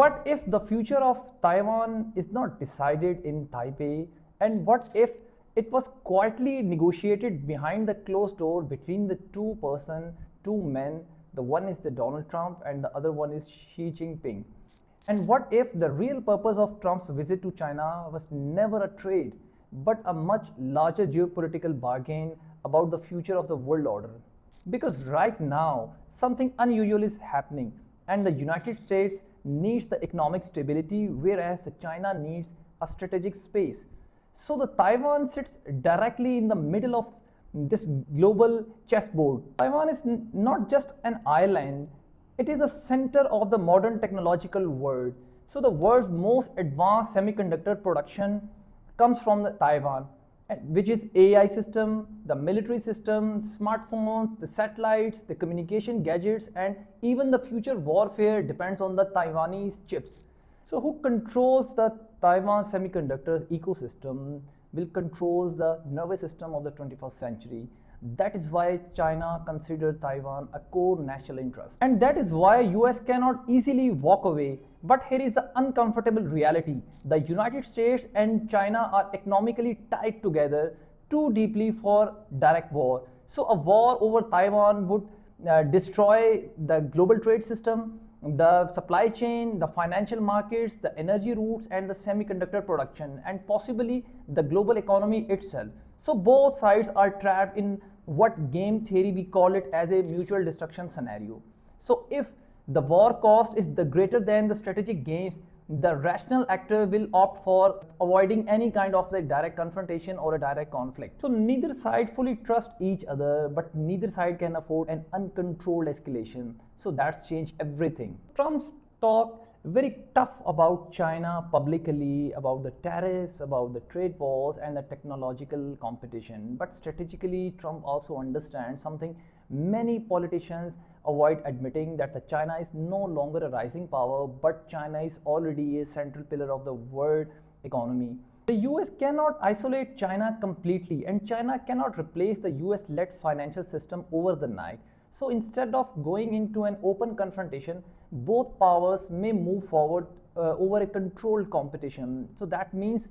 What if the future of Taiwan is not decided in Taipei? And what if it was quietly negotiated behind the closed door between the two men? The one is the Donald Trump and the other one is Xi Jinping. And what if the real purpose of Trump's visit to China was never a trade, but a much larger geopolitical bargain about the future of the world order? Because right now, something unusual is happening, and the United States needs the economic stability, whereas China needs a strategic space. So the Taiwan sits directly in the middle of this global chessboard. Taiwan is not just an island, it is the center of the modern technological world. So the world's most advanced semiconductor production comes from Taiwan, which is AI system, the military system, smartphones, the satellites, the communication gadgets, and even the future warfare depends on the Taiwanese chips. So who controls the Taiwan semiconductor ecosystem will control the nervous system of the 21st century. That is why China considers Taiwan a core national interest. And that is why US cannot easily walk away. But here is the uncomfortable reality. The United States and China are economically tied together too deeply for direct war. So a war over Taiwan would destroy the global trade system, the supply chain, the financial markets, the energy routes, and the semiconductor production, and possibly the global economy itself. So both sides are trapped in what game theory we call it as a mutual destruction scenario. So if the war cost is the greater than the strategic gains, the rational actor will opt for avoiding any kind of the direct confrontation or a direct conflict. So neither side fully trusts each other, but neither side can afford an uncontrolled escalation. So that's changed everything. Trump's talk very tough about China publicly, about the tariffs, about the trade wars and the technological competition. But strategically, Trump also understands something many politicians avoid admitting, that the China is no longer a rising power, but China is already a central pillar of the world economy. The US cannot isolate China completely, and China cannot replace the US-led financial system over the night. So instead of going into an open confrontation, both powers may move forward over a controlled competition. So that means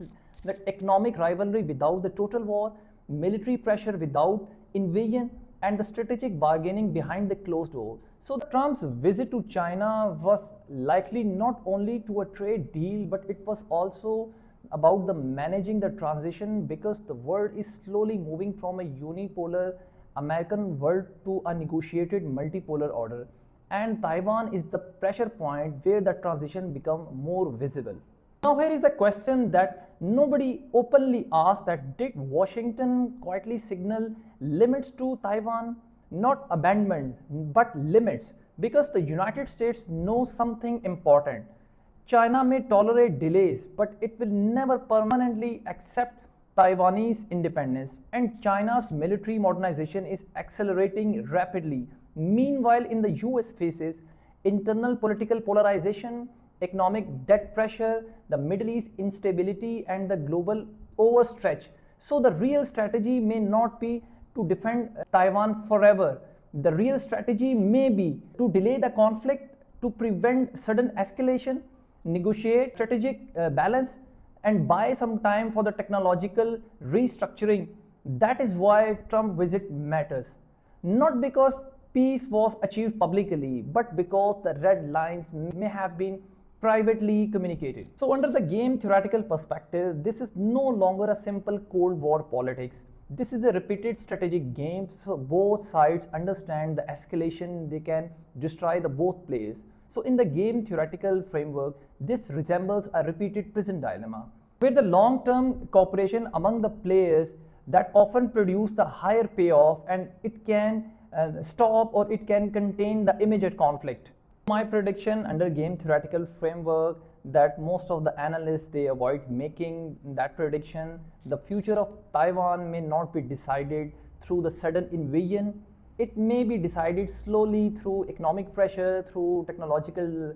that economic rivalry without the total war, military pressure without invasion, and the strategic bargaining behind the closed door. So Trump's visit to China was likely not only to a trade deal, but it was also about the managing the transition, because the world is slowly moving from a unipolar American world to a negotiated multipolar order, and Taiwan is the pressure point where the transition becomes more visible. Now here is a question that nobody openly asked, that did Washington quietly signal limits to Taiwan? Not abandonment, but limits, because the United States knows something important. China may tolerate delays, but it will never permanently accept Taiwanese independence, and China's military modernization is accelerating rapidly. Meanwhile, in the US faces internal political polarization, economic debt pressure, the Middle East instability, and the global overstretch. So the real strategy may not be to defend Taiwan forever. The real strategy may be to delay the conflict, to prevent sudden escalation, negotiate strategic balance, and buy some time for the technological restructuring. That is why Trump visit matters. Not because peace was achieved publicly, but because the red lines may have been privately communicated. So under the game theoretical perspective, this is no longer a simple Cold War politics. This is a repeated strategic game, so both sides understand the escalation, they can destroy the both players. So in the game theoretical framework, this resembles a repeated prison dilemma, where the long-term cooperation among the players that often produce the higher payoff, and it can stop or it can contain the immediate conflict. My prediction under game theoretical framework, that most of the analysts, they avoid making that prediction. The future of Taiwan may not be decided through the sudden invasion. It may be decided slowly through economic pressure, through technological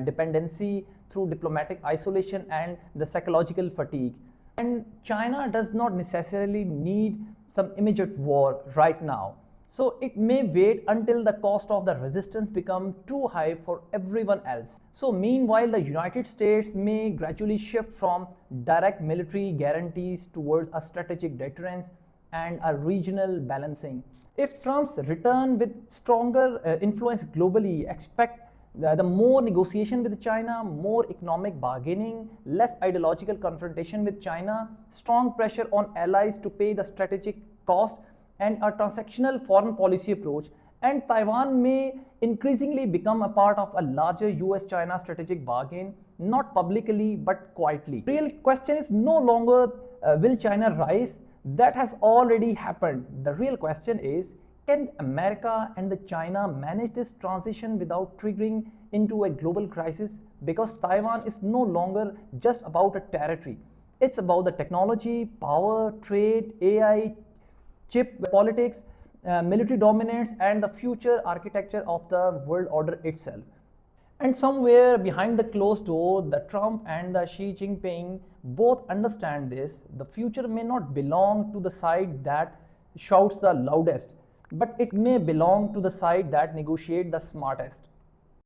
dependency, through diplomatic isolation, and the psychological fatigue. And China does not necessarily need some immediate war right now. So it may wait until the cost of the resistance becomes too high for everyone else. So meanwhile, the United States may gradually shift from direct military guarantees towards a strategic deterrence and a regional balancing. If Trump's return with stronger influence globally, expect the more negotiation with China, more economic bargaining, less ideological confrontation with China, strong pressure on allies to pay the strategic cost, and a transactional foreign policy approach. And Taiwan may increasingly become a part of a larger US China strategic bargain, not publicly but quietly. The real question is no longer will China rise? That has already happened. The real question is, can America and the China manage this transition without triggering into a global crisis? Because Taiwan is no longer just about a territory. It's about the technology, power, trade, AI, chip politics, military dominance, and the future architecture of the world order itself. And somewhere behind the closed door, the Trump and the Xi Jinping both understand this. The future may not belong to the side that shouts the loudest, but it may belong to the side that negotiates the smartest.